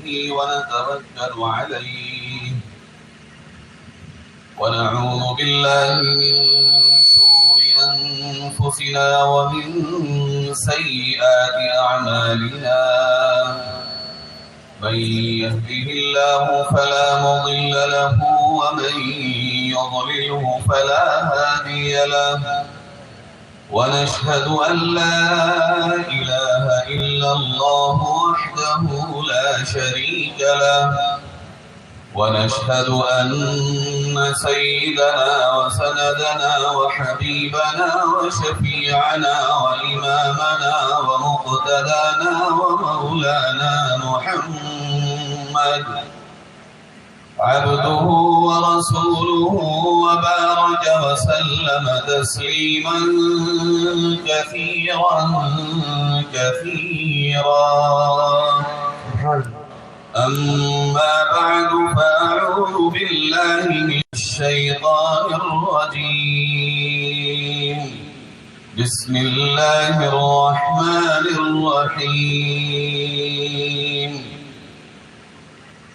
به ونتوكل عليه ونعوذ بالله من شرور أنفسنا ومن سيئات أعمالنا من يهده الله فلا مضل له ومن يضلله فلا هادي له ونشهد أن لا إله إلا الله وحده لا شريك له ونشهد أن سيدنا وسندنا وحبيبنا وشفيعنا وإمامنا ومقتدانا ومولانا محمد عبده ورسوله وبارك وسلم تسليما كثيرا أما بعد فأعوذ بالله من الشيطان الرجيم بسم الله الرحمن الرحيم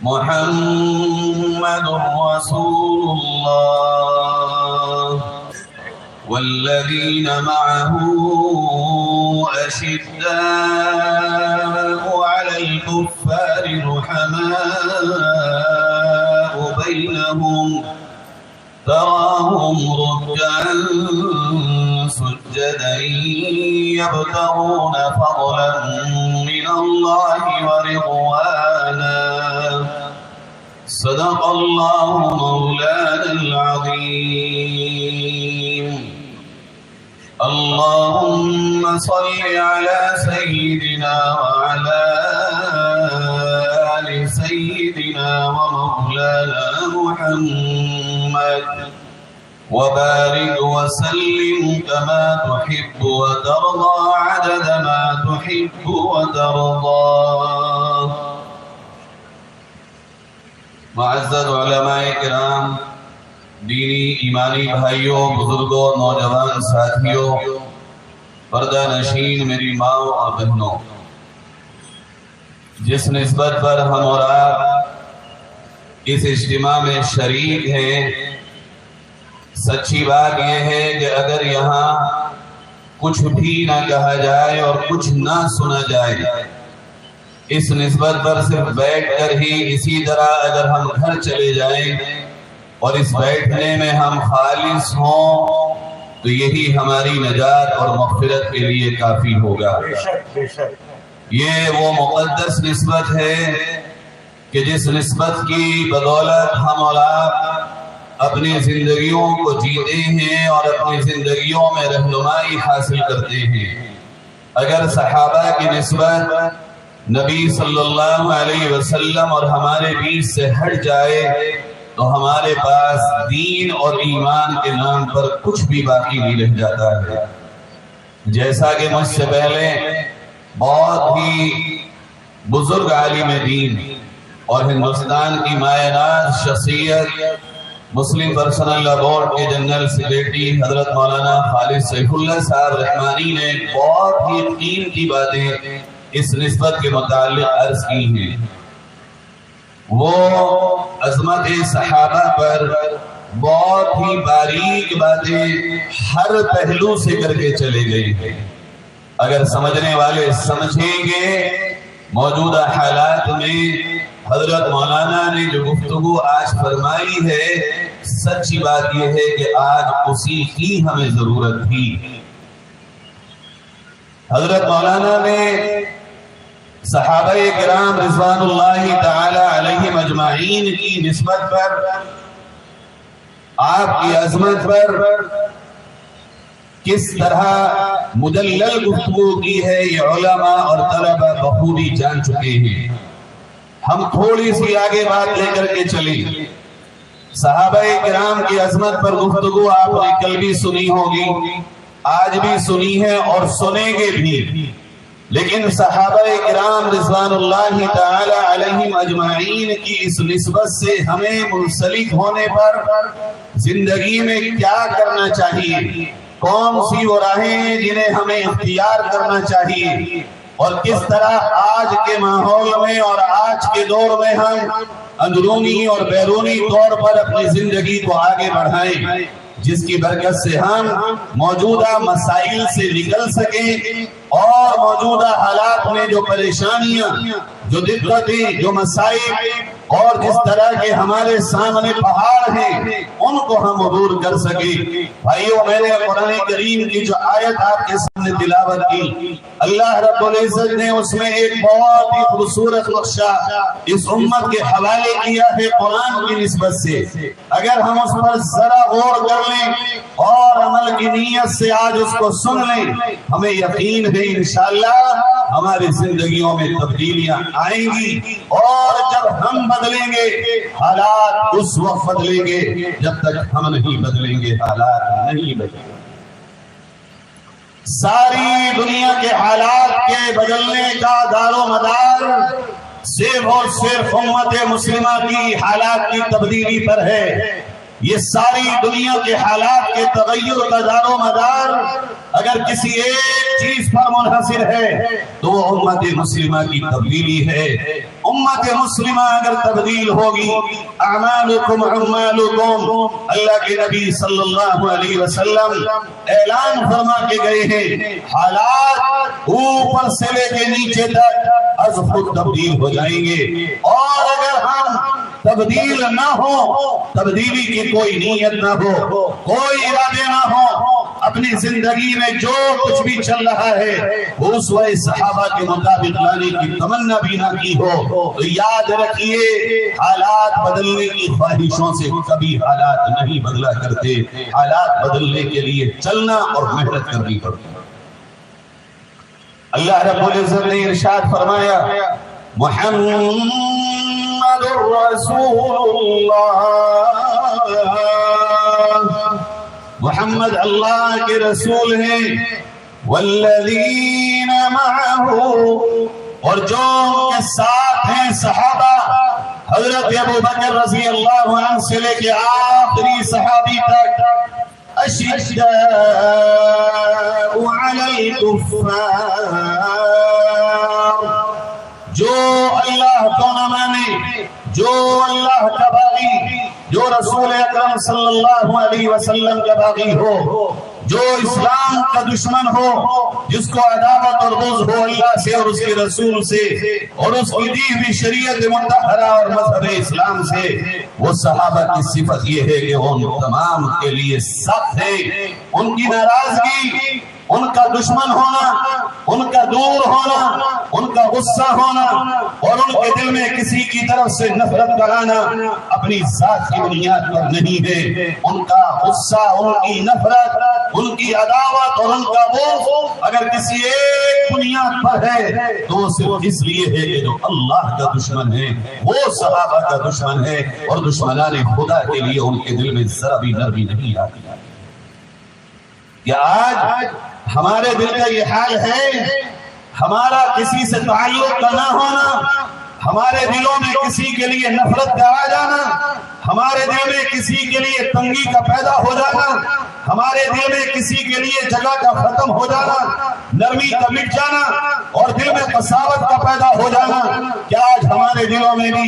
محمد رسول الله والذين معه أشداء على الكفار رحماء بينهم تراهم ركعا سجدا يبتغون فضلا من الله ورضوانا صدق الله مولانا العظيم اللهم صل على سيدنا وعلى آل سيدنا ومولانا محمد وبارك وسلم كما تحب وترضى عدد ما تحب وترضى معزز علماء کرام، دینی ایمانی بھائیوں، بزرگوں، نوجوان ساتھیوں، پردہ نشین میری ماں اور بہنوں، جس نسبت پر ہم اور آپ اس اجتماع میں شریک ہیں، سچی بات یہ ہے کہ اگر یہاں کچھ بھی نہ کہا جائے اور کچھ نہ سنا جائے، اس نسبت پر صرف بیٹھ کر ہی اسی طرح اگر ہم گھر چلے جائیں اور اس بیٹھنے میں ہم خالص ہوں تو یہی ہماری نجات اور مغفرت کے لیے کافی ہوگا۔ یہ وہ مقدس نسبت ہے کہ جس نسبت کی بدولت ہم اور آپ اپنی زندگیوں کو جیتے ہیں اور اپنی زندگیوں میں رہنمائی حاصل کرتے ہیں۔ اگر صحابہ کی نسبت نبی صلی اللہ علیہ وسلم اور ہمارے بیچ سے ہٹ جائے تو ہمارے پاس دین اور ایمان کے نام پر کچھ بھی باقی نہیں رہ جاتا ہے۔ جیسا کہ مجھ سے پہلے بہت ہی بزرگ عالم دین اور ہندوستان کی مایہ ناز شخصیت مسلم پرسنل لا بورڈ کے جنرل سیکریٹری حضرت مولانا خالد سیف اللہ صاحب رحمانی نے بہت ہی قیمتی باتیں اس نسبت کے متعلق عرض کی ہیں۔ وہ عظمت صحابہ پر بہت ہی باریک باتیں ہر پہلو سے کر کے چلے گئے ہیں۔ اگر سمجھنے والے سمجھیں گے موجودہ حالات میں حضرت مولانا نے جو گفتگو آج فرمائی ہے، سچی بات یہ ہے کہ آج اسی کی ہمیں ضرورت تھی۔ حضرت مولانا نے صحابہ کرام رضوان اللہ تعالی علیہم اجمعین کی نسبت پر، آپ کی عظمت پر کس طرح مدلل گفتگو کی ہے یہ علماء اور طلبہ بخوبی جان چکے ہیں۔ ہم تھوڑی سی آگے بات لے کر کے چلیں۔ صحابہ کرام کی عظمت پر گفتگو آپ نے کل بھی سنی ہوگی، آج بھی سنی ہے اور سنیں گے بھی، لیکن صحابہ کرام رضوان اللہ تعالی علیہم اجمعین کی اس نسبت سے ہمیں منسلک ہونے پر زندگی میں کیا کرنا چاہیے، کون سی وہ راہیں ہیں جنہیں ہمیں اختیار کرنا چاہیے، اور کس طرح آج کے ماحول میں اور آج کے دور میں ہم اندرونی اور بیرونی طور پر اپنی زندگی کو آگے بڑھائیں، جس کی برکت سے ہم موجودہ مسائل سے نکل سکیں اور موجودہ حالات میں جو پریشانیاں، جو دقتیں، جو مسائل اور جس طرح کے ہمارے سامنے پہاڑ ہیں ان کو ہم عبور کر سکیں۔ بھائیو، میں نے قرآن کریم کی جو آیت آپ کے سامنے تلاوت کی، اللہ رب العزت نے اس میں ایک بہت ہی خوبصورت نقشہ اس امت کے حوالے کیا ہے قرآن کی نسبت سے۔ اگر ہم اس پر ذرا غور کر لیں اور عمل کی نیت سے آج اس کو سن لیں، ہمیں یقین ہے انشاءاللہ ہماری زندگیوں میں تبدیلیاں آئیں گی، اور جب ہم بدلیں گے حالات اس وقت بدلیں گے، جب تک ہم نہیں بدلیں گے حالات نہیں بدلیں گے۔ ساری دنیا کے حالات کے بدلنے کا دار و مدار صرف اور صرف امت مسلمہ کی حالات کی تبدیلی پر ہے۔ یہ ساری دنیا کے حالات کے تغیر کا دار و مدار اگر کسی ایک چیز پر منحصر ہے تو وہ امت مسلمہ کی تبدیلی ہے۔ امت مسلمہ اگر تبدیل ہوگی، اعمالکم اعمالکم، اللہ کے نبی صلی اللہ علیہ وسلم اعلان فرما کے گئے ہیں، حالات اوپر سے لے کے نیچے تک از خود تبدیل ہو جائیں گے۔ اور اگر ہم تبدیل نہ ہو، تبدیلی کی کوئی نیت نہ ہو، کوئی ارادے نہ ہو، اپنی زندگی میں جو کچھ بھی چل رہا ہے اسوہ صحابہ کے مطابق لانے کی تمنا بھی نہ کی ہو، تو یاد رکھیے حالات بدلنے کی خواہشوں سے کبھی حالات نہیں بدلا کرتے۔ حالات بدلنے کے لیے چلنا اور محنت کرنی پڑتی۔ اللہ رب العزت نے ارشاد فرمایا، محمد رسول اللہ، محمد اللہ کے رسول ہیں، والذین معہ، اور جو ان کے ساتھ ہیں صحابہ، حضرت ابو بکر رضی اللہ عنہ سے لے کے آخری صحابی تک، اشداء علی الکفار، جو اللہ کو نہ مانے، جو اللہ کا باغی، جو رسول اکرم صلی اللہ علیہ وسلم کا باغی ہو، جو اسلام کا دشمن ہو، جس کو عداوت اور بغض ہو اللہ سے اور اس کے رسول سے اور اس کی دی ہوئی شریعت مطہرہ اور مذہب اسلام سے، وہ صحابہ کی صفت یہ ہے کہ ان تمام کے لیے سخت ہے۔ ان کی ناراضگی، ان کا دشمن ہونا، ان کا دور ہونا، ان کا غصہ ہونا اور ان کے دل میں کسی کی طرف سے نفرت کرانا اپنی ذات کی بنیاد پر نہیں ہے۔ ان کا غصہ، ان کی نفرت، ان کی عداوت اور ان کا بغض اگر کسی ایک بنیاد پر ہے تو صرف اس لیے ہے کہ جو اللہ کا دشمن ہے، وہ صحابہ کا دشمن ہے، اور دشمنان خدا کے لیے ان کے دل میں ذرا بھی نرمی نہیں آتی۔ کیا آج ہمارے دل کا یہ حال ہے؟ ہمارا کسی سے تعلق کا نہ ہونا، ہمارے دلوں میں کسی کے لیے نفرت کا آ جانا، ہمارے دل میں کسی کے لیے تنگی کا پیدا ہو جانا، ہمارے دل میں کسی کے لیے جگہ کا ختم ہو جانا، نرمی کا مٹ جانا اور دل میں قساوت کا پیدا ہو جانا، کیا آج ہمارے دلوں میں بھی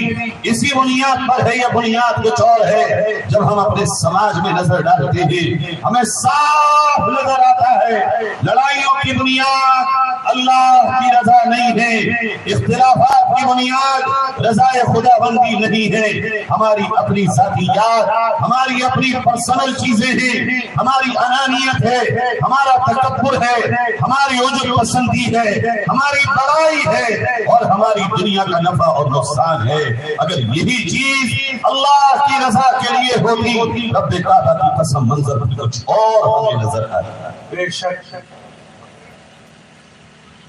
اسی بنیاد پر ہے یا بنیاد کچھ اور ہے؟ جب ہم اپنے سماج میں نظر ڈالتے ہیں ہمیں صاف نظر آتا ہے لڑائیوں کی بنیاد اللہ کی رضا نہیں ہے، اختلافات کی بنیاد رضا خدا بندی نہیں ہے، ہماری اپنی ذاتیات، ہماری اپنی پرسنل چیزیں ہیں، ہماری انانیت ہے، ہمارا تکبر ہے، ہماری عجب پسندی ہے، ہماری بڑائی ہے اور ہماری دنیا کا نفع اور نقصان ہے۔ اگر یہی چیز اللہ کی رضا کے لیے ہوتی، رب کعبہ کی قسم منظر کچھ اور ہمیں نظر آتا ہے۔ بے شک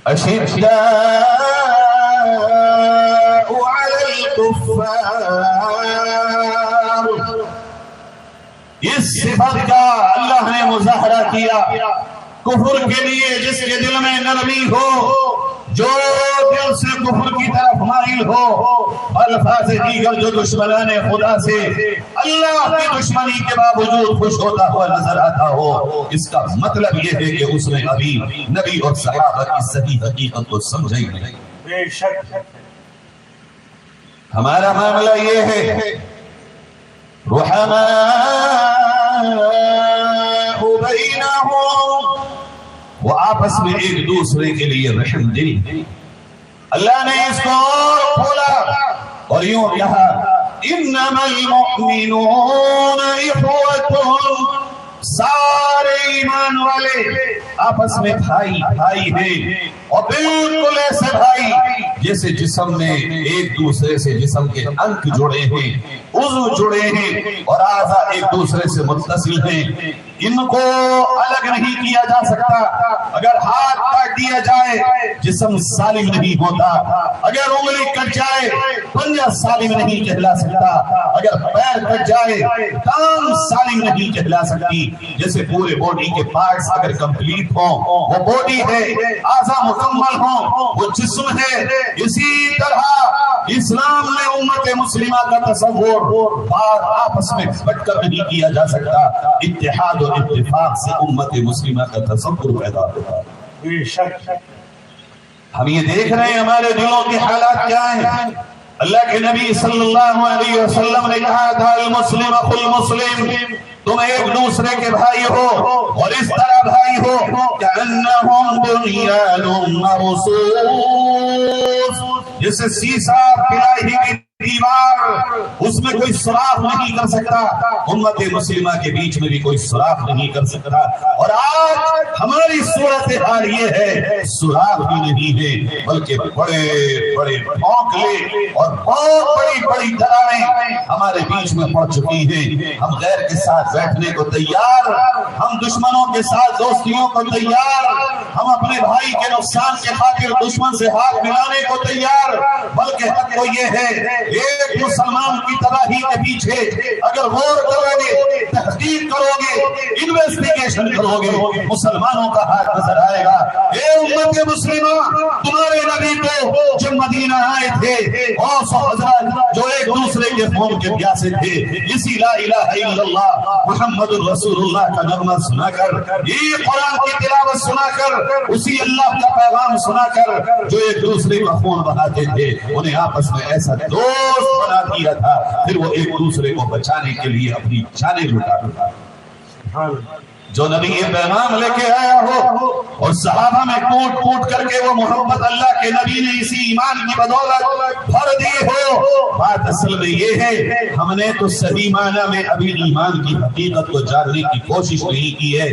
اشداء علی الکفار، اس صفت کا اللہ نے مظاہرہ کیا کفر کے لیے، جس کے دل میں نرمی ہو، جو دل سے کفر کی طرف مائل ہو، الفاظ دیگر جو دشمنان خدا سے اللہ کی دشمنی کے باوجود خوش ہوتا ہوا نظر آتا ہو، اس کا مطلب یہ ہے کہ اس نے ابھی نبی اور صحابہ کی صحیح حقیقت کو سمجھا ہی نہیں۔ بے شک ہمارا معاملہ یہ ہے رحماء بینہم، وہ آپس میں ایک دوسرے کے لیے رحم دل۔ اللہ نے اس کو کھولا اور یوں کہا انما المؤمنون اخوۃ، سارے ایمان والے آپس میں بھائی بھائی ہیں، اور بالکل ایسے بھائی جیسے جسم میں ایک دوسرے سے جسم کے انگ جڑے ہیں، عضو جڑے ہیں اور اعضاء ایک دوسرے سے متصل ہیں۔ ان کو الگ نہیں کیا جا سکتا۔ اگر ہاتھ کاٹ دیا جائے جسم سالم نہیں ہوتا، اگر انگلی کٹ جائے پنجہ سالم نہیں کہلا سکتا، اگر پیر کٹ جائے ٹانگ سالم نہیں کہلا سکتی۔ جیسے پورے باڈی کے پارٹس اگر کمپلیٹ ہوں وہ باڈی ہے، اعضاء مکمل ہوں وہ جسم ہے۔ اسی طرح اسلام میں امت مسلمہ کا تصور بات آپس میں بٹ کر نہیں کیا جا سکتا، اتحاد اور اتفاق سے امت مسلمہ کا تصور پیدا ہوتا ہے۔ بے شک ہم یہ دیکھ رہے ہیں ہمارے دلوں کے حالات کیا ہیں۔ اللہ کے نبی صلی اللہ علیہ وسلم نے کہا تھا المسلم اخو المسلم، تم ایک دوسرے کے بھائی ہو اور اس طرح بھائی ہو کأنہم بنیان مرصوص، جیسے سیسا پلائی کی دیوار، اس میں کوئی سوراخ نہیں کر سکتا، امت مسلمہ کے بیچ میں بھی کوئی سوراخ نہیں کر سکتا۔ اور آج ہماری صورتحال یہ ہے سوراخ بھی نہیں ہے، بلکہ بڑے بڑے ٹھوکلے اور بہت بڑی بڑی دراریں ہمارے بیچ میں پڑ چکی ہیں۔ ہم غیر کے ساتھ بیٹھنے کو تیار، ہم دشمنوں کے ساتھ دوستیوں کو تیار، ہم اپنے بھائی کے نقصان کے خاطر دشمن سے ہاتھ ملانے کو تیار، بلکہ حق تو یہ ہے ایک مسلمان کی تباہی کے پیچھے اگر غور کرو گے، تحقیق کرو گے، انویسٹیگیشن کرو گے، مسلمانوں کا ہاتھ نظر آئے گا۔ اے امت مسلمہ، تمہارے نبی کو جب مدینہ آئے تھے اوس و خزرج جو ایک دوسرے کے خون کے پیاسے تھے، اسی لا الہ الا اللہ محمد الرسول اللہ کا نغمہ سنا کر، یہ قرآن کی تلاوت سنا کر، اسی اللہ کا پیغام سنا کر جو ایک دوسرے کا خون بہاتے تھے، انہیں آپس میں ایسا دوست بنا دیا تھا، پھر وہ ایک دوسرے کو بچانے کے لیے اپنی جانیں لٹا۔ جو نبی یہ پیغام لے کے آیا ہو اور صحابہ میں کوٹ کوٹ کر کے وہ محبت اللہ کے نبی نے اسی ایمان کی بدولت بھر دی ہو، بات اصل میں یہ ہے ہم نے تو صحیح معنی میں ابھی ایمان کی حقیقت کو جاننے کی کوشش نہیں کی ہے۔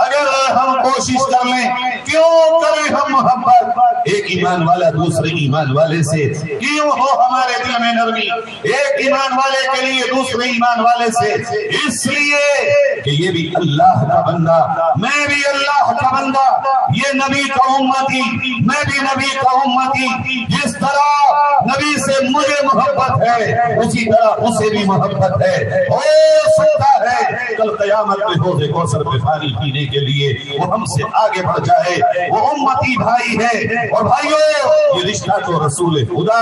اگر ہم کوشش کر لیں، کیوں کریں ہم محبت ایک ایمان والا دوسرے ایمان والے سے، کیوں ہو ہمارے دل میں نرمی ایک ایمان والے کے لیے دوسرے ایمان والے سے؟ اس لیے کہ یہ بھی اللہ کا بندہ، میں بھی اللہ کا بندہ، یہ نبی کا امتی، میں بھی نبی کا امتی، جس طرح نبی سے مجھے محبت ہے اسی طرح اسے بھی محبت ہے۔ ہو سکتا ہے کل قیامت میں حوض کوثر پہ پانی پینے کے لیے وہ ہم سے آگے بڑھ جائے، وہ امتی بھائی ہے۔ اور بھائیو، یہ رشتہ تو رسول خدا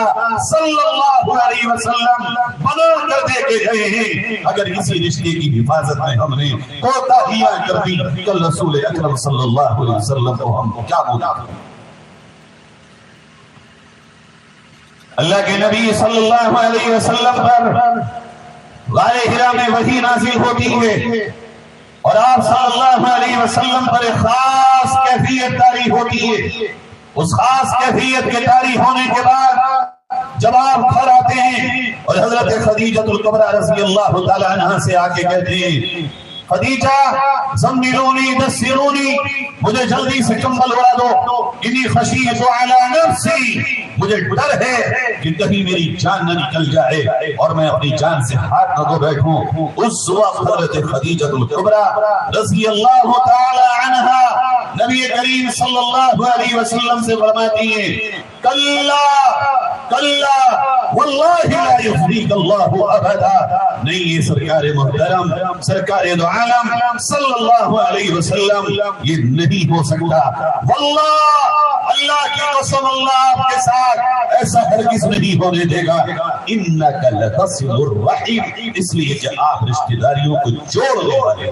صلی اللہ علیہ وسلم بنا کر دے کے گئے ہیں، اگر اسی رشتے کی حفاظت میں ہم نے کوتاہیاں کر دی، کل رسول اکرم صلی اللہ علیہ وسلم کو ہم کیا بولا؟ اللہ کے نبی صلی اللہ علیہ وسلم پر غار حرا میں وحی نازل ہوتی ہے اور آپ صلی اللہ علیہ وسلم پر ایک خاص کیفیت طاری ہوتی ہے۔ اس خاص کیفیت کے طاری ہونے کے بعد جب آپ گھر آتے ہیں اور حضرت خدیجہ الکبریٰ رضی اللہ تعالی عنہا سے آ کے کہتے ہیں خدیجہ زملونی دسرونی، مجھے جلدی سے کمبل اڑا دو، انی خشیت علی نفسی، مجھے ڈر ہے کہ کہیں میری جان نہ نکل جائے اور میں اپنی جان سے ہاتھ نہ دھو بیٹھوں۔ اس وقت حضرت خدیجہ الکبریٰ رضی اللہ تعالی عنہا نبی کریم صلی اللہ علیہ وسلم سے فرماتی ہیں کلا کلا واللہ لا یخزیک اللہ ابدا. نہیں، یہ سرکار محترم سرکار دو عالم صلی اللہ علیہ وسلم یہ نہیں ہو سکتا. واللہ اللہ کی قسم اللہ آپ کے ساتھ ایسا ہرگز نہیں ہونے دے گا. انک لتصل الرحم، اس لیے کہ آپ رشتہ داریوں کو جوڑنے والے،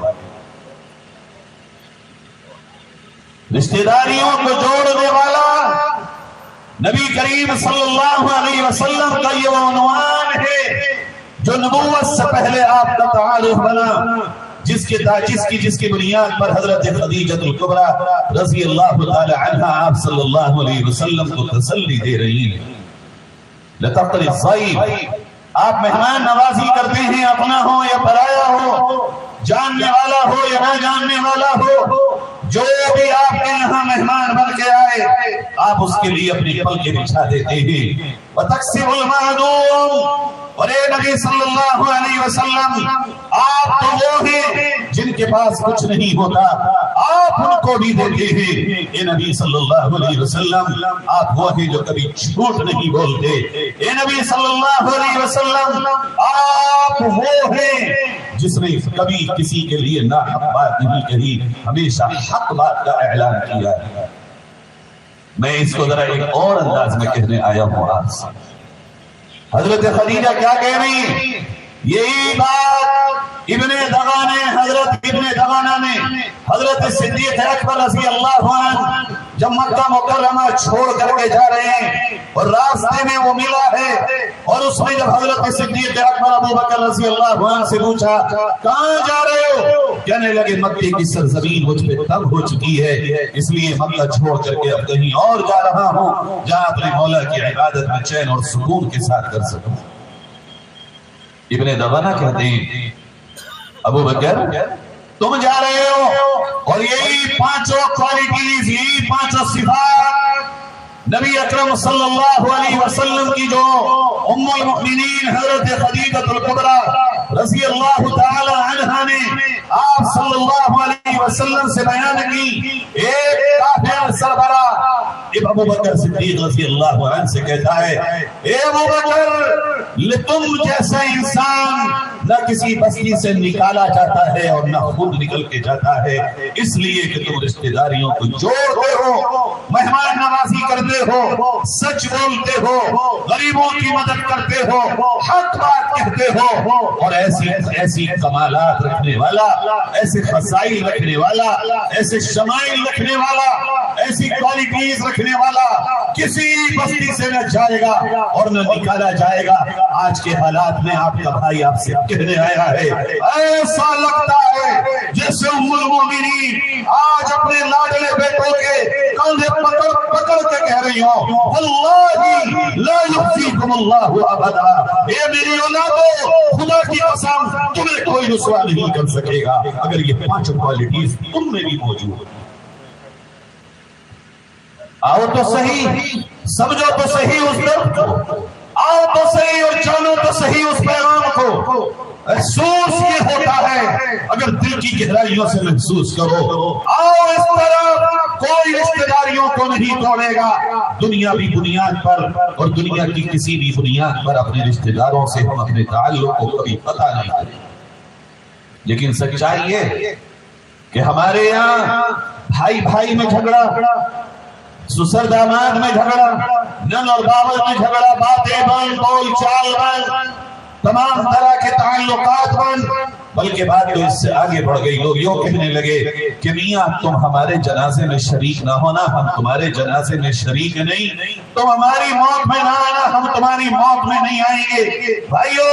رشتہ داریوں کو جوڑنے والا. نبی کریم صلی اللہ علیہ وسلم کا یہ عنوان ہے جو نبوت سے پہلے آپ کا تعارف بنا، جس کی بنیاد پر حضرت خدیجہ الکبریٰ رضی اللہ تعالی عنہا آپ صلی اللہ علیہ وسلم کو تسلی دے رہی ہیں. لتقری الضیف، آپ مہمان نوازی کرتے ہیں، اپنا ہو یا پرایا ہو، جاننے والا ہو یا نہ جاننے والا ہو، جو بھی آپ کے یہاں مہمان بن کے آئے آپ اس کے لیے اپنی پلکیں بچھا دیتے ہیں. وتکسر المعدوم، اور اے نبی صلی اللہ علیہ وسلم آپ تو وہ ہیں جن کے پاس کچھ نہیں ہوتا، آپ ان کو بھی دیتے ہیں. اے نبی صلی اللہ علیہ وسلم آپ وہ ہیں جو کبھی جھوٹ نہیں بولتے. اے نبی صلی اللہ علیہ وسلم آپ وہ ہیں جس نے کبھی کسی کے لیے ناحق بات نہیں کہی، ہمیشہ حق بات کا اعلان کیا ہے. میں اس کو ذرا ایک اور انداز میں کہنے آیا ہوں آپ سے. حضرت خدیجہ کیا کہہ رہی؟ یہی بات حضرت ابن دغانہ نے حضرت صدیق اکبر رضی اللہ عنہ جب مکہ مکرمہ چھوڑ کر کے جا رہے ہیں اور راستے میں وہ ملا ہے، اور اس میں جب حضرت صدیق اکبر ابو بکر رضی اللہ عنہ سے پوچھا کہاں جا رہے ہو، کہنے لگے مکے کی سرزمین مجھ پہ تنگ ہو چکی ہے، اس لیے مکہ چھوڑ کر کے اب کہیں اور جا رہا ہوں جہاں اپنے مولا کی عبادت میں چین اور سکون کے ساتھ کر سکوں. ابن دغانہ کہتے ہیں ابو بکر تم جا رہے ہو اور یہی پانچوں کوالٹیز، یہی پانچوں صفات نبی اکرم صلی اللہ علیہ وسلم کی جو ام المؤمنین حضرت خدیجہ الکبریٰ رضی اللہ تعالی عنہا نے آپ صلی اللہ علیہ وسلم سے بیان کی. ایک کافر سربراہ ابو بکر صدیق رضی اللہ عنہ سے کہتا ہے اے ابو بکر تم جیسا انسان نہ کسی بستی سے نکالا جاتا ہے اور نہ خود نکل کے جاتا ہے، اس لیے کہ تم رشتہ داریوں کو جوڑتے ہو، مہمان نوازی کرتے ہو، سچ بولتے ہو، غریبوں کی مدد کرتے ہو، حق بات کہتے ہو، اور ایسی کمالات رکھنے والا، ایسے خصائل رکھنے والا، ایسے شمائل رکھنے والا، ایسی کوالٹیز رکھنے والا کسی بستی سے نہ جائے گا اور نہ نکالا جائے گا. آج کے حالات میں آپ کا بھائی آپ سے کہنے آیا ہے، ایسا لگتا ہے جیسے ام المؤمنین آج اپنے لاڈلے بیٹوں کے کندھے پکڑ کے کہہ رہی ہوں واللہ لا یخزیکم اللہ ابدا، اے میری اولادو خدا کی قسم تمہیں کوئی رسوا نہیں کر سکے گا اگر یہ پانچ کوالٹیز تم میں بھی موجود. آؤ تو صحیح، سمجھو تو صحیح اس درد کو، آؤ تو صحیح اور جانو تو صحیح اس پیغام کو. محسوس یہ ہوتا ہے اگر دل کی گہرائیوں سے محسوس کرو. آؤ اس طرح کوئی رشتہ داریوں کو نہیں توڑے گا دنیاوی بنیاد پر، اور دنیا کی کسی بھی بنیاد پر اپنے رشتہ داروں سے ہم اپنے تعلق کو کبھی قطع نہیں کریں. لیکن سچائی یہ کہ ہمارے یہاں بھائی بھائی میں جھگڑا، سسر داماد میں جھگڑا، نن اور باور میں جھگڑا، باتیں بند، بول چال بند، تمام طرح کے تعلقات بند. بلکہ بات تو اس سے آگے بڑھ گئی. لوگ یوں کہنے لگے کہ میاں تم ہمارے جنازے میں شریک نہ ہونا، ہم تمہارے جنازے میں شریک نہیں، تم ہماری موت میں نہ آنا، ہم تمہاری موت میں نہیں آئیں گے. بھائیو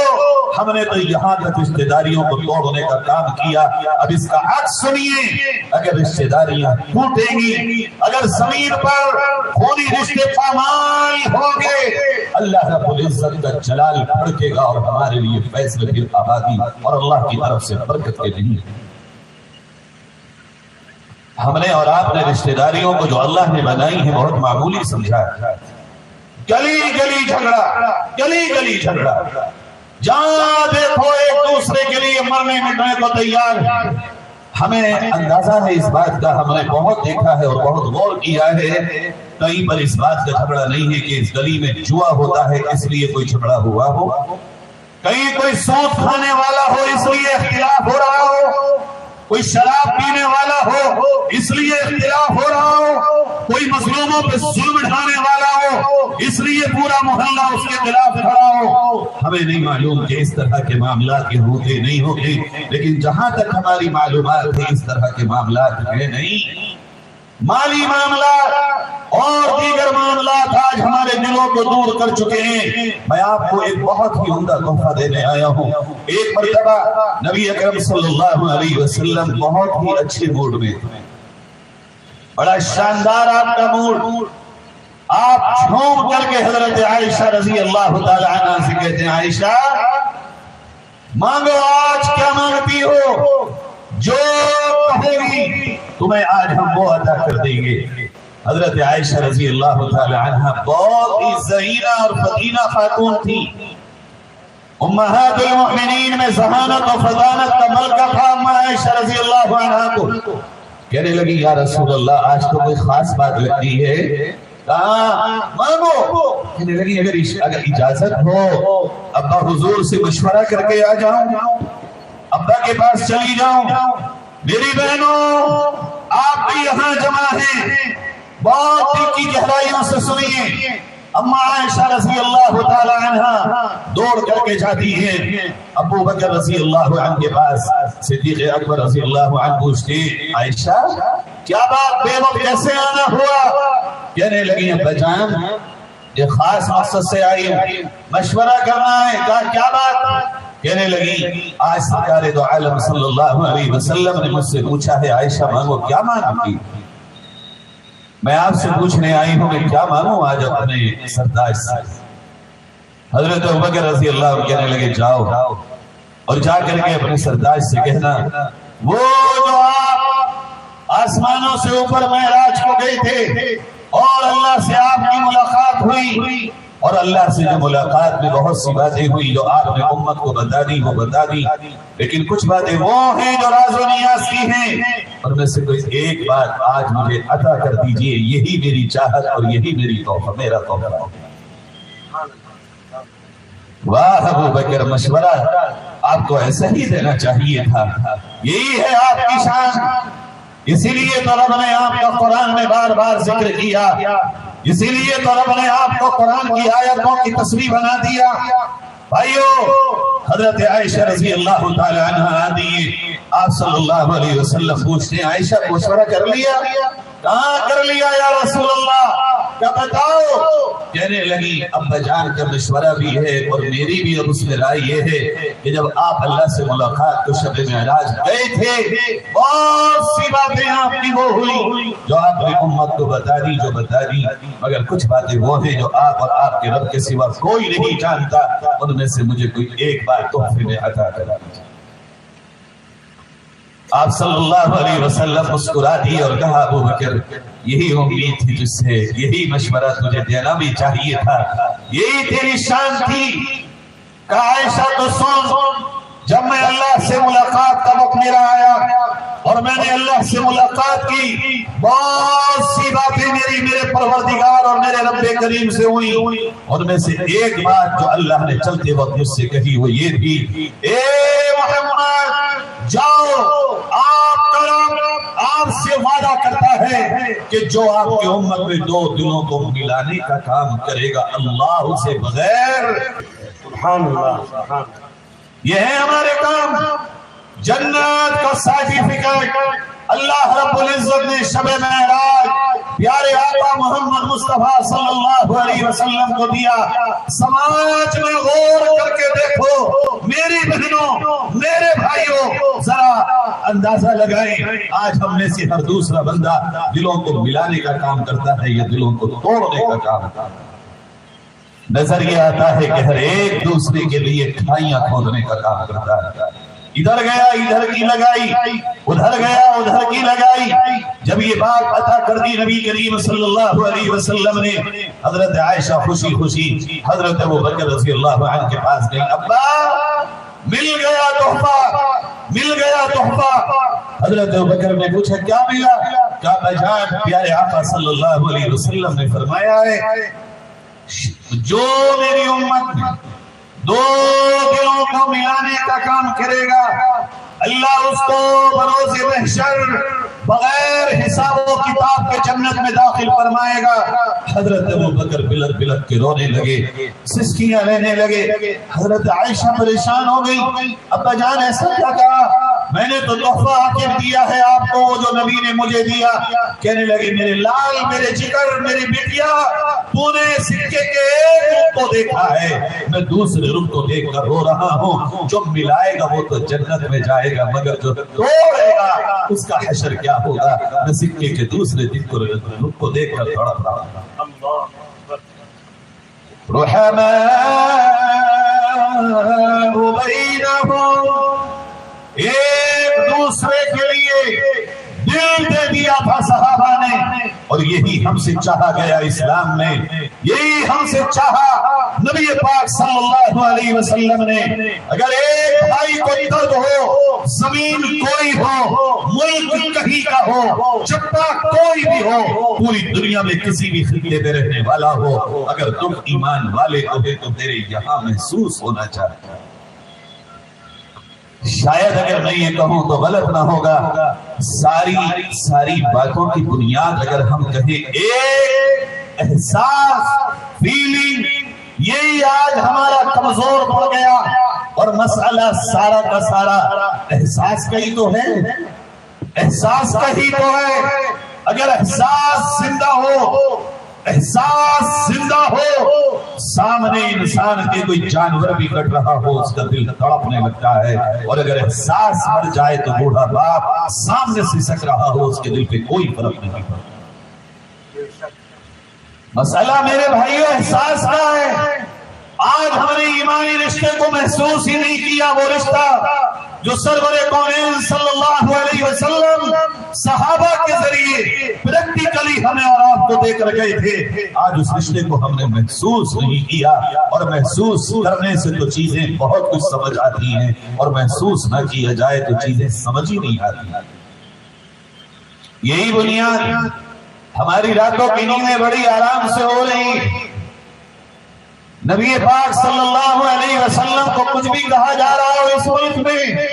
ہم نے تو یہاں تک رشتہ داریوں کو توڑنے کا کام کیا. اب اس کا عکس سنیے، اگر رشتہ داریاں ٹوٹیں گی، اگر زمین پر خونی رشتے پامال ہوں گے، اللہ رب العزت کا جلال بھڑکے گا اور ہمارے لیے فیصلے پھر آبادی اور اللہ کی طرف سے برکت کے نہیں. ہم نے اور آپ نے رشتہ داریوں کو جو اللہ نے بنائی ہے بہت معمولی سمجھا ہے. گلی گلی جھگڑا، گلی گلی جھگڑا، جہاں دیکھو ایک دوسرے کے لیے مرنے مٹنے کو تیار. ہمیں اندازہ ہے اس بات کا، ہم نے بہت دیکھا ہے اور بہت غور کیا ہے، کہیں پر اس بات کا جھگڑا نہیں ہے کہ اس گلی میں جوا ہوتا ہے اس لیے کوئی جھگڑا ہوا ہو، کہیں کوئی سود کھانے والا ہو اس لیے اختلاف ہو رہا ہو، کوئی شراب پینے والا ہو اس لیے اختلاف ہو رہا ہو، کوئی مظلوموں پہ ظلم ڈھانے والا ہو اس لیے پورا محلہ اس کے خلاف کھڑا ہو۔ ہمیں نہیں معلوم کہ اس طرح کے معاملات یہ ہوتے نہیں ہوتے، لیکن جہاں تک ہماری معلومات ہے اس طرح کے معاملات ہیں نہیں۔ مالی معاملات اور دیگر معاملات آج ہمارے دلوں کو دور کر چکے ہیں۔ میں آپ کو ایک بہت ہی عمدہ تحفہ دینے آیا ہوں۔ ایک مرتبہ نبی اکرم صلی اللہ علیہ وسلم بہت ہی اچھے موڈ میں تھے، بڑا شاندار آپ کا موڈ، آپ جھوم کر کے حضرت عائشہ رضی اللہ تعالی عنہ سے کہتے ہیں عائشہ مانگو آج کیا مانگتی ہو، جو کہے گی تمہیں آج ہم وہ عطا کر دیں گے۔ حضرت عائشہ رضی اللہ تعالی عنہ بہت ہی ذہینہ اور فتینہ خاتون تھی، امہات المؤمنین میں ذہانت و فطانت کا ملکہ تھا اماں عائشہ رضی اللہ عنہ کو۔ کہنے لگی یا رسول اللہ آج تو کوئی خاص بات لگتی ہے، کہاں مانگو۔ کہنے لگی اگر اجازت ہو ابا حضور سے مشورہ کر کے آ جاؤں، ابا کے پاس چلی جاؤں۔ میری بہنوں آپ بھی یہاں جمع ہیں، بہت دل کی گہرائیوں سے سنیے۔ اماں عائشہ رضی اللہ تعالی عنہ دوڑ کر کے جاتی ہیں ابو بکر رضی اللہ عنہ کے پاس، صدیق اکبر رضی اللہ عنہ پوچھتے عائشہ کیا بات بے وقت کیسے آنا ہوا؟ کہنے لگی ابا جان یہ خاص مقصد سے آئی ہوں، مشورہ کرنا ہے۔ کہا کیا بات؟ کہنے لگی آج سرکار دو عالم صلی اللہ علیہ وسلم نے مجھ سے پوچھا ہے عائشہ مانگو، کیا مانگی؟ میں آپ سے پوچھنے آئی ہوں میں کیا مانگوں آج اپنے سردار سے۔ حضرت ابوبکر رضی اللہ عنہ کہنے لگے جاؤ اور جا کر کے اپنے سردار سے کہنا وہ جو آپ آسمانوں سے اوپر معراج کو گئے تھے اور اللہ سے آپ کی ملاقات ہوئی، اور اللہ سے جو ملاقات میں بہت سی باتیں ہوئی جو آپ نے امت کو بتا دی وہ بتا دی، لیکن کچھ باتیں وہ ہیں جو راز و نیاز کی ہیں، اور میں سے کوئی ایک بات آج مجھے عطا کر دیجئے، یہی میری چاہت اور یہی میری تحفہ، میرا تحفہ۔ واہ ابو بکر مشورہ آپ کو ایسا ہی دینا چاہیے تھا، یہی ہے آپ کی شان، اسی لیے تو رب نے آپ کا قرآن میں بار بار ذکر کیا، اسی لیے تو رب نے آپ کو قرآن کی آیتوں کی تصریح بنا دیا۔ بھائیو حضرت عائشہ رضی اللہ تعالی عنہ آدھی آپ صلی اللہ علیہ وسلم پوچھتے ہیں عائشہ مشورہ کر لیا؟ کہاں کر لیا یا رسول اللہ، کیا بتاؤ؟ کہنے لگی ابا جان کا مشورہ بھی ہے اور میری بھی، اور اس میں رائے یہ ہے کہ جب آپ اللہ سے ملاقات کو شب معراج گئے تھے بہت سی باتیں آپ کی وہ ہوئی جو آپ نے امت کو بتا دی جو بتا دی، مگر کچھ باتیں وہ ہیں جو آپ اور آپ کے رب کے سوا کوئی نہیں جانتا، ان میں سے مجھے کوئی ایک بات تحفے میں عطا کر دیجیے۔ آپ صلی اللہ علیہ وسلم مسکرا دی اور کہا ابو بکر یہی امید تھی جس سے یہی مشورہ تجھے دینا بھی چاہیے تھا، یہی تیری شان تھی۔ کہا عائشہ تو سن، جب میں اللہ سے ملاقات کا وقت میرا آیا اور میں نے اللہ سے ملاقات کی، بہت سی باتیں میرے پروردگار اور میرے رب کریم سے ہوئی، ان میں سے ایک بات جو اللہ نے چلتے وقت مجھ سے کہی وہ یہ تھی اے محمد جاؤ، آپ سے وعدہ کرتا ہے کہ جو آپ کی امت میں دو دلوں کو ملانے کا کام کرے گا اللہ سے بغیر، سبحان اللہ، یہ ہے ہمارے کام۔ جنت کا سرٹیفکیٹ اللہ رب العزت نے شب معراج پیارے آقا محمد مصطفیٰ صلی اللہ علیہ وسلم کو دیا۔ سماج میں غور کر کے دیکھو میری بہنوں میرے بھائیوں، ذرا اندازہ لگائیں آج ہم میں سے ہر دوسرا بندہ دلوں کو ملانے کا کام کرتا ہے یا دلوں کو توڑنے کا کام کرتا ہے؟ نظر یہ آتا ہے کہ ہر ایک دوسرے کے لیے کھائیاں کھودنے کا کام کرتا ہے، ادھر گیا ادھر کی لگائی، ادھر گیا ادھر کی لگائی۔ جب یہ بات عطا کر دی نبی کریم صلی اللہ علیہ وسلم نے، حضرت عائشہ خوشی خوشی حضرت ابوبکر رضی اللہ عنہ کے پاس گئی، ابا مل گیا تحفہ، مل گیا تحفہ۔ حضرت ابوبکر نے پوچھا کیا ملا؟ کہا بجان پیارے آقا صلی اللہ علیہ وسلم نے فرمایا ہے جو میری امت دو دلوں کو ملانے کا کام کرے گا اللہ اس کو بروز محشر بغیر حساب و کتاب کے جنت میں داخل فرمائے گا۔ حضرت ابوبکر بلک بلک کے رونے لگے، سسکیاں لینے لگے۔ حضرت عائشہ پریشان ہو گئی، ابا جان ایسا کیا کہا؟ میں نے تو تحفہ آخر دیا ہے آپ کو جو نبی نے مجھے دیا۔ کہنے لگے میرے لال، میرے جگر، میری بیٹیا، تو نے سکے کے ایک رخ کو دیکھا ہے، میں دوسرے رخ کو دیکھ کر رو رہا ہوں۔ جو ملائے گا وہ تو جنت میں جائے گا، مگر جو توڑے گا اس کا حشر کیا ہوگا؟ میں سکے کے دوسرے رخ کو دیکھ کر تڑپ رہا ہوں۔ رحماء بینہم، ایک دوسرے کے لیے دل دے دیا تھا صحابہ نے، اور یہی ہم سے چاہا گیا اسلام میں، یہی ہم سے چاہا نبی پاک صلی اللہ علیہ وسلم نے۔ اگر ایک بھائی کو درد ہو، زمین کوئی ہو، ملک کہیں کا ہو، چپا کوئی بھی ہو، پوری دنیا میں کسی بھی خطے میں رہنے والا ہو، اگر تم ایمان والے کو ہے تو تیرے یہاں محسوس ہونا چاہتا ہے۔ شاید اگر میں یہ کہوں تو غلط نہ ہوگا، ساری باتوں کی بنیاد اگر ہم کہیں ایک احساس، فیلنگ، یہی آج ہمارا کمزور ہو گیا، اور مسئلہ سارا کا سارا احساس کا ہی تو ہے، احساس کا ہی تو ہے۔ اگر احساس زندہ ہو، احساس زندہ ہو، سامنے انسان کے کوئی جانور بھی کٹ رہا ہو اس کا دل تڑپنے لگتا ہے، اور اگر احساس مر جائے تو بوڑھا باپ سامنے سے سک رہا ہو اس کے دل پہ کوئی فرق نہیں پڑتا۔ مسئلہ میرے بھائیو احساس کا ہے۔ آج ہم نے ایمانی رشتے کو محسوس ہی نہیں کیا، وہ رشتہ جو سرور کونین صلی اللہ علیہ وسلم صحابہ کے ذریعے پریکٹیکلی ہمیں اور آپ کو دے کر گئے تھے، آج اس رشتے کو ہم نے محسوس نہیں کیا، اور محسوس کرنے سے تو چیزیں بہت کچھ سمجھ آتی ہیں، اور محسوس نہ کیا جائے تو چیزیں سمجھ ہی نہیں آتی۔ یہی بنیاد ہماری راتوں کی نیندیں بڑی آرام سے ہو رہی۔ نبی پاک صلی اللہ علیہ وسلم کو کچھ بھی کہا جا رہا ہو اس ملک میں،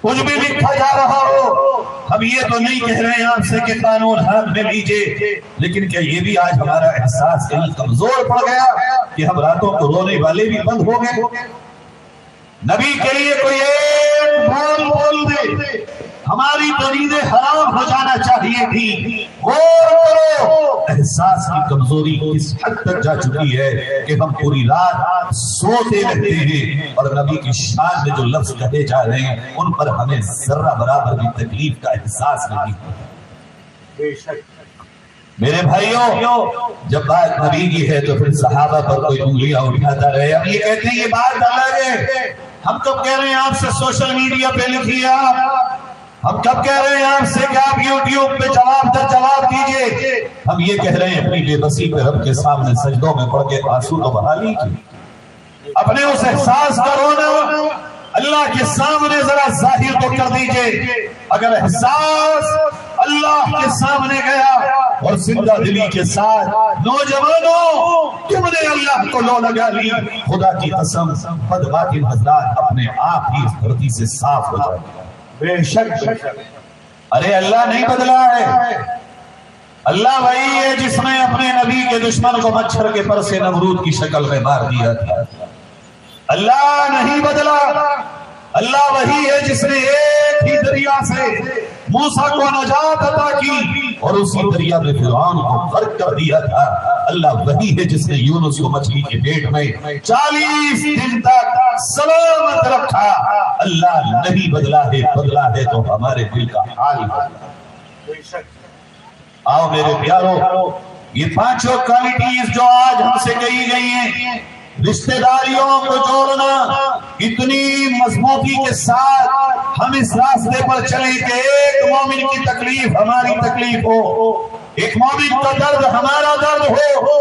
کچھ بھی لکھا جا رہا ہو، ہم یہ تو نہیں کہہ رہے ہیں آپ سے کہ قانون ہاتھ میں لیجئے، لیکن کیا یہ بھی آج ہمارا احساس کہیں کمزور پڑ گیا کہ ہم راتوں کو رونے والے بھی بند ہو گئے؟ نبی کے لیے کوئی ایک بول دے، ہماری تو نیندیں حرام ہو جانا چاہیے تھی۔ غور کرو احساس کی کمزوری کس حد تک جا چکی ہے کہ ہم پوری رات سوتے رہتے ہیں، اور نبی کی شان میں جو لفظ کہے جا رہے ہیں ان پر ہمیں ذرہ برابر بھی تکلیف کا احساس نہیں ہوتا۔ میرے بھائیوں، جب بات نبی کی ہے تو پھر صحابہ پر کوئی انگلیاں اٹھاتا رہے۔ ہم یہ کہتے ہیں یہ بات الگ ہے، ہم کب کہہ رہے ہیں آپ سے سوشل میڈیا پہ لکھیے، ہم کب کہہ رہے ہیں آپ سے کہ آپ یوٹیوب پہ جواب در جواب دیجئے، ہم یہ کہہ رہے ہیں اپنی بے بسی پہ رب کے سامنے سجدوں میں پڑھ کے آنسو تو بہا لیجئے، اپنے اس احساس کا رونا اللہ کے سامنے ذرا ظاہر تو کر دیجئے۔ اگر احساس اللہ کے سامنے گیا اور زندہ دلی کے ساتھ، نوجوانوں تم نے اللہ کو لو لگا لی، خدا کی قسم بدباطن حضرات اپنے آپ ہی اس دھرتی سے صاف ہو جائے۔ بے شک ارے اللہ نہیں بدلا ہے، اللہ وہی ہے جس نے اپنے نبی کے دشمن کو مچھر کے پر سے نمرود کی شکل میں مار دیا تھا۔ اللہ نہیں بدلا، اللہ وہی ہے جس نے ایک ہی دریا سے موسیٰ کو نجات عطا کی اور اسی دریا میں فرعون کو غرق کر دیا تھا۔ اللہ وہی ہے جس نے یونس کو مچھلی کے پیٹ میں 40 دن تک سلامت رکھا۔ اللہ نہیں بدلا ہے، بدلا ہے تو ہمارے دل کا حال بدلا۔ آؤ میرے پیارو، یہ پانچوں کوالٹیز جو آج ہم سے کہی گئی ہیں، رشتہ داریوں کو جوڑنا، اتنی مضبوطی کے ساتھ ہم اس راستے پر چلیں کہ ایک مومن کی تکلیف ہماری تکلیف ہو، ایک مومن کا درد ہمارا درد ہو،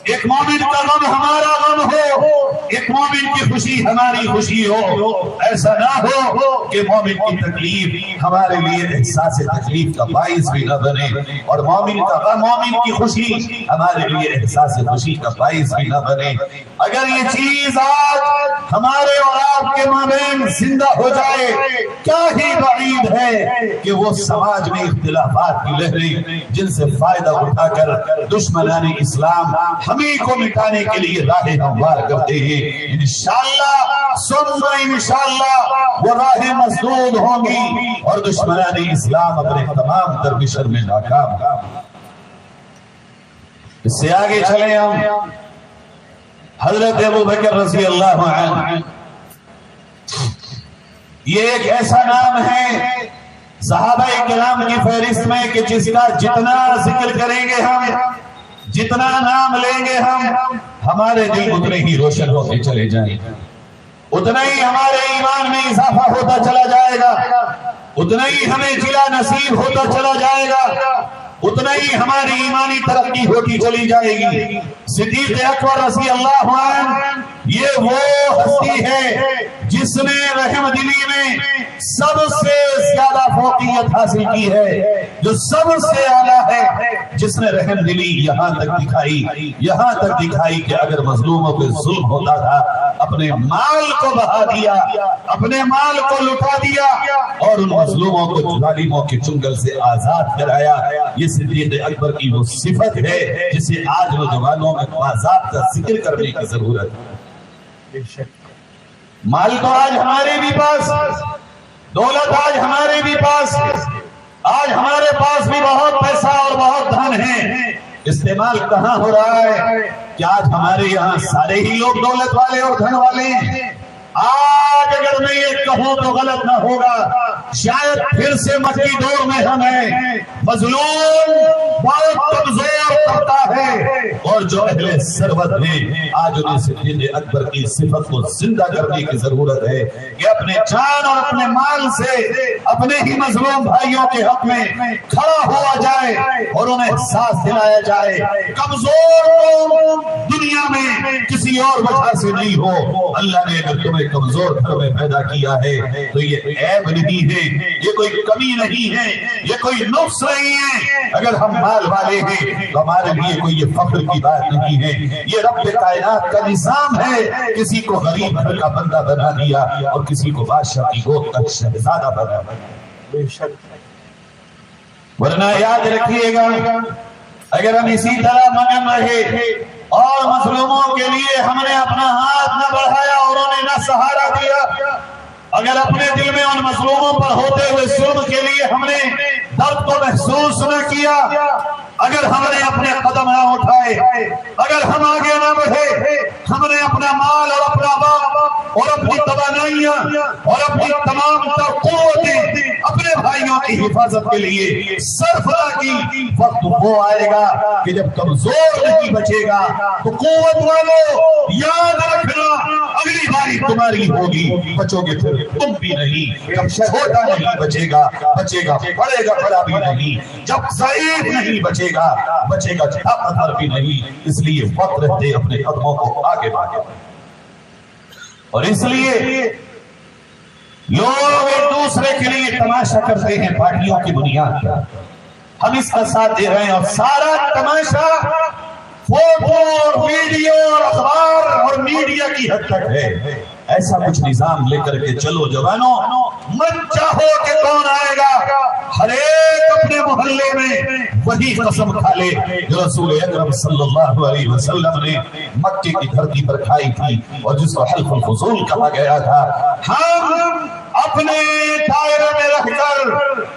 ایک مومن کا غم ہمارا غم ہو، ایک مومن کی خوشی ہماری خوشی ہو. ایسا نہ ہو کہ مومن کی تکلیف ہمارے لیے احساس تکلیف کا باعث بھی نہ بنے، اور مومن کا غم، مومن کی خوشی ہمارے لیے احساس خوشی کا باعث بھی نہ بنے. اگر یہ چیز آج ہمارے اور آپ کے مابین زندہ ہو جائے، کیا ہی بعید ہے کہ وہ سماج میں اختلافات کی لہریں جن سے فائدہ اٹھا کر دشمنان اسلام ہمیں کو مٹانے کے لیے راہیں ہموار کرتے ہیں. انشاءاللہ ثم انشاءاللہ وہ راہیں مسدود ہوں گی اور دشمنان اسلام اپنے تمام تر مشن میں ناکام. اس سے آگے چلیں ہم حضرت ابو بکر رضی اللہ عنہ. یہ ایک ایسا نام ہے صحابہ کرام کی فہرست میں کہ جس کا جتنا ذکر کریں گے ہم، جتنا نام لیں گے ہم، ہمارے دل اتنے ہی روشن ہوتے چلے جائیں گے، اتنا ہی ہمارے ایمان میں اضافہ ہوتا چلا جائے گا، اتنا ہی ہمیں جلا نصیب ہوتا چلا جائے گا، اتنا ہی ہماری ایمانی ترقی ہوتی چلی جائے گی. صدیق اکبر رضی اللہ عنہ یہ وہ ہستی ہے جس نے رحم دلی میں سب سے زیادہ فوقیت حاصل کی ہے، جو سب سے اعلیٰ ہے، جس نے رحم دلی یہاں تک دکھائی کہ اگر مظلوموں پہ ظلم ہوتا تھا اپنے مال کو بہا دیا، اپنے مال کو لٹا دیا اور ان مظلوموں کو ظالموں کے چنگل سے آزاد کرایا. یہ صدیق اکبر کی وہ صفت ہے جسے آج نوجوانوں میں آزاد کا ذکر کرنے کی ضرورت ہے. مال تو آج ہمارے بھی پاس، دولت آج ہمارے بھی پاس، آج ہمارے پاس بھی بہت پیسہ اور بہت دھن ہے، استعمال کہاں ہو رہا ہے؟ کیا آج ہمارے یہاں سارے ہی لوگ دولت والے اور دھن والے ہیں؟ آج اگر میں یہ کہوں تو غلط نہ ہوگا، شاید پھر سے مکی دور میں ہم ہیں. مظلوم بہت کمزور کرتا ہے اور جو اہل ثروت ہیں آج انہیں صدیق اکبر کی صفت کو زندہ کرنے کی ضرورت ہے کہ اپنے جان اور اپنے مال سے اپنے ہی مظلوم بھائیوں کے حق میں کھڑا ہوا جائے اور انہیں احساس دلایا جائے. کمزور قوم دنیا میں کسی اور وجہ سے نہیں ہو، اللہ نے اگر تمہیں کمزور گھر میں پیدا کیا ہے تو یہ عیب نہیں ہے، یہ کوئی کمی نہیں ہے، یہ کوئی نقص نہیں ہے. اگر ہم مال والے ہیں تو ہمارے لیے کوئی یہ فخر کی بات نہیں ہے، یہ رب کائنات کا نظام ہے. کسی کو غریب گھر کا بندہ بنا دیا اور کسی کو بادشاہ کی گود کا شہزادہ بنا دیا. ورنہ یاد رکھیے گا اگر ہم اسی طرح مگن رہے اور مظلوموں کے لیے ہم نے اپنا ہاتھ نہ بڑھایا اور انہیں نہ سہارا دیا، اگر اپنے دل میں ان مظلوموں پر ہوتے ہوئے ظلم کے لیے ہم نے درد کو محسوس نہ کیا، اگر ہم نے اپنے قدم نہ اٹھائے، اگر ہم آگے نہ بڑھے، ہم نے اپنا مال اور اپنا وقت اور اپنی توانائیاں اور اپنی تمام قوتیں اپنے بھائیوں کی حفاظت کے لیے صرف نہ کی، وقت وہ آئے گا کہ جب کمزور نہیں بچے گا تو قوت والوں یاد رکھنا اگلی باری تمہاری ہوگی، بچو گے پھر تم بھی نہیں. جب چھوٹا نہیں بچے گا پڑے گا بڑا بھی نہیں، جب ضعیف نہیں بچے گا طاقتور بھی نہیں. اس لیے وقت رہتے اپنے قدموں کو آگے بڑھائیں. اور اس لیے لوگ ایک دوسرے کے لیے تماشا کرتے ہیں پارٹیوں کی بنیاد پر. ہم اس کا ساتھ دے رہے ہیں اور سارا تماشا فوٹو اور ویڈیو اور اخبار اور میڈیا کی حد تک ہے. ایسا کچھ نظام لے کر کے چلو جوانوں، من چاہو کہ کون آئے گا، ہر ایک اپنے محلے میں وہی قسم کھا لے جو رسول اکرم صلی اللہ علیہ وسلم نے مکے کی دھرتی پر کھائی تھی اور جس کو حلف الفضول کہا گیا تھا. ہم اپنے دائرے میں رہ کر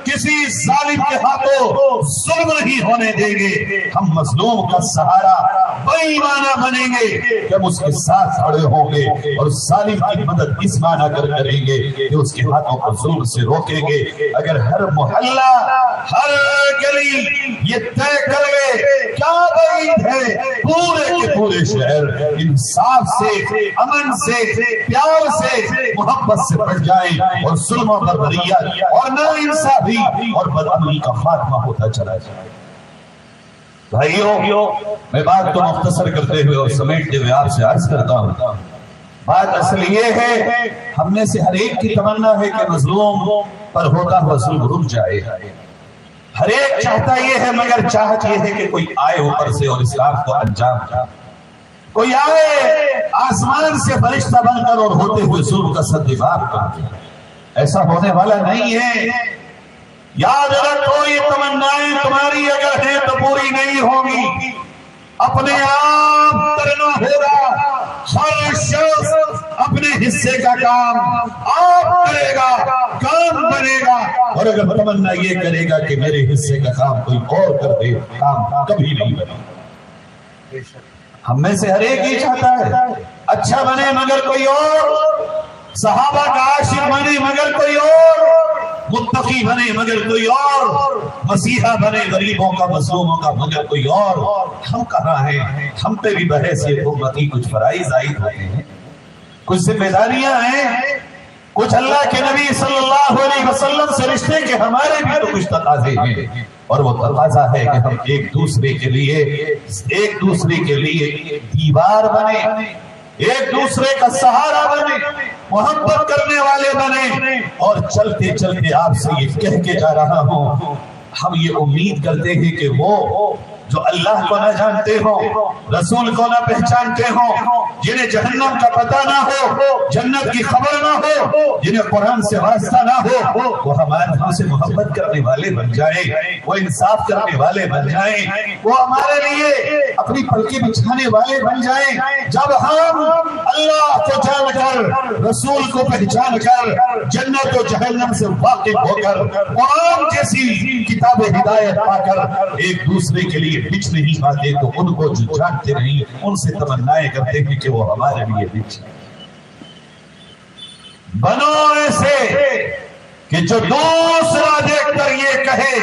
کسی ظالم کے ہاتھوں ظلم نہیں ہونے دیں گے. ہم مظلوم کا سہارا بے ایمانہ بنیں گے کہ ہم اس کے ساتھ کھڑے ہوں گے اور ظالم کی مدد اس معنی کریں گے کہ اس کے ہاتھوں کو ظلم سے روکیں گے. اگر ہر محلہ ہر گلی یہ طے کرے کیا بعید ہے پورے کے پورے شہر انصاف سے، امن سے، پیار سے، محبت سے بڑھ جائیں اور ظلم و بربریت اور ناانصافی اور بدعملی کا خاتمہ ہوتا چلا جائے. بھائیوں، میں بات کو مختصر کرتے ہوئے اور سمیٹتے ہوئے آپ سے عرض کرتا ہوں، بات اصل یہ ہے، ہم میں سے ہر ایک کی تمنا ہے کہ مظلوم پر ہوتا ہوا ظلم رک جائے۔ ہر ایک چاہتا یہ ہے، مگر چاہت یہ ہے کہ کوئی آئے اوپر سے اور اسلام کو انجام دے، کوئی آئے آسمان سے فرشتہ بن کر اور ہوتے ہوئے ظلم کا سدباب کر۔ ایسا ہونے والا نہیں ہے۔ یاد رکھو، یہ تمنائیں تمہاری اگر ہیں تو پوری نہیں ہوں گی، اپنے آپ کرنا ہوگا۔ ہر شخص اپنے حصے کا کام آپ کرے گا، کام بنے گا، اور اگر تمنا یہ کرے گا کہ میرے حصے کا کام کوئی اور کر دے، کام کبھی نہیں بنے گا۔ ہم میں سے ہر ایک ہی چاہتا ہے اچھا بنے مگر کوئی اور، صحابہ کا عاشق بنے مگر کوئی اور، متقی بنے مگر کوئی اور، مسیحا بنے غریبوں کا مظلوموں کا مگر کوئی اور۔ ہم کہاں ہیں؟ ہم پہ بھی بحیثیت امتی کچھ فرائض عائد ہوتے ہیں، کچھ ذمہ داریاں ہیں، کچھ اللہ کے نبی صلی اللہ علیہ وسلم سے رشتے کے ہمارے بھی تو کچھ تقاضے ہیں، اور وہ تقاضا ہے کہ ہم ایک دوسرے کے لیے دیوار بنے، ایک دوسرے کا سہارا بنے، محبت کرنے والے بنے۔ اور چلتے چلتے آپ سے یہ کہہ کے جا رہا ہوں، ہم یہ امید کرتے ہیں کہ وہ جو اللہ کو نہ جانتے ہوں، رسول کو نہ پہچانتے ہوں، جنہیں جہنم کا پتہ نہ ہو، جنت کی خبر نہ ہو، جنہیں قرآن سے واسطہ نہ ہو، وہ ہم سے محبت کرنے والے بن جائیں، وہ انصاف کرنے والے بن جائیں، وہ ہمارے لیے اپنی پلکیں بچھانے والے بن جائیں۔ جب ہم اللہ کو جان کر، رسول کو پہچان کر، جنت و جہنم سے واقف ہو کر، قرآن جیسی کتاب ہدایت پا کر ایک دوسرے کے لیے بچ نہیں پاتے، تو ان کو جو جانتے نہیں ان سے تمنائیں کرتے ہیں کہ وہ ہمارے لیے بچ بنو ایسے کہ جو دوسرا دیکھ کر یہ کہے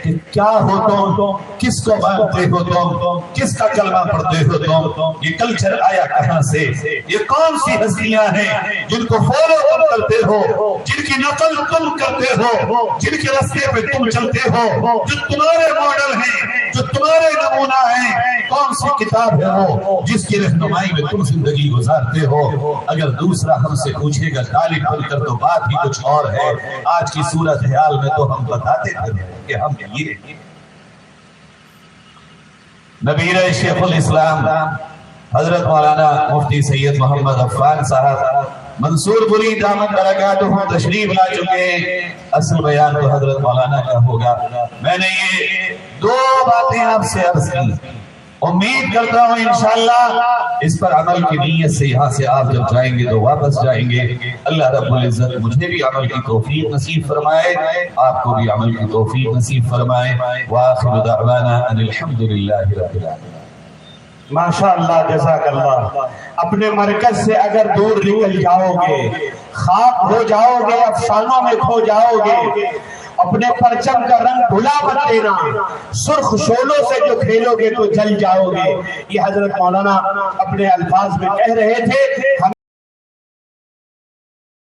کہ کیا ہو تم، کس کو مانتے ہو تم، کس کا کلمہ پڑھتے ہو تم، یہ کلچر آیا کہاں سے، یہ کون سی ہستیاں ہیں جن کو فالو تم کرتے ہو، جن کی نقل تم کرتے ہو، جن کے راستے پہ تم چلتے ہو، جو تمہارے ماڈل ہیں، جو تمہارے نمونہ ہیں، کون سی کتاب ہے وہ جس کی رہنمائی میں تم زندگی گزارتے ہو۔ اگر دوسرا ہم سے پوچھے گا طالب بن کر تو بات ہی کچھ اور ہے، آج کی صورتحال میں تو ہم بتاتے تھے کہ ہم یہ نبیر شیخ الاسلام حضرت مولانا مفتی سید محمد عفان صاحب منصور پوری دامت برکاتہ تشریف لا چکے ہیں۔ اصل بیان تو حضرت مولانا کا ہوگا، میں نے یہ دو باتیں آپ سے عرض کی، امید کرتا ہوں انشاءاللہ اس پر عمل کی نیت سے یہاں سے آپ جب جائیں گے تو واپس جائیں گے۔ اللہ رب العزت مجھے بھی عمل کی توفیق نصیب فرمائے، آپ کو بھی عمل کی توفیق نصیب فرمائے۔ وآخر دعوانا ان الحمدللہ رب العالمین۔ ماشاءاللہ، جزاک اللہ۔ اپنے مرکز سے اگر دور نکل جاؤ گے، خاک ہو جاؤ گے، افسانوں میں کھو جاؤ گے، اپنے پرچم کا رنگ بھلا مت دینا، سرخ شعلوں سے جو کھیلو گے تو جل جاؤ گے۔ یہ حضرت مولانا اپنے الفاظ میں کہہ رہے تھے۔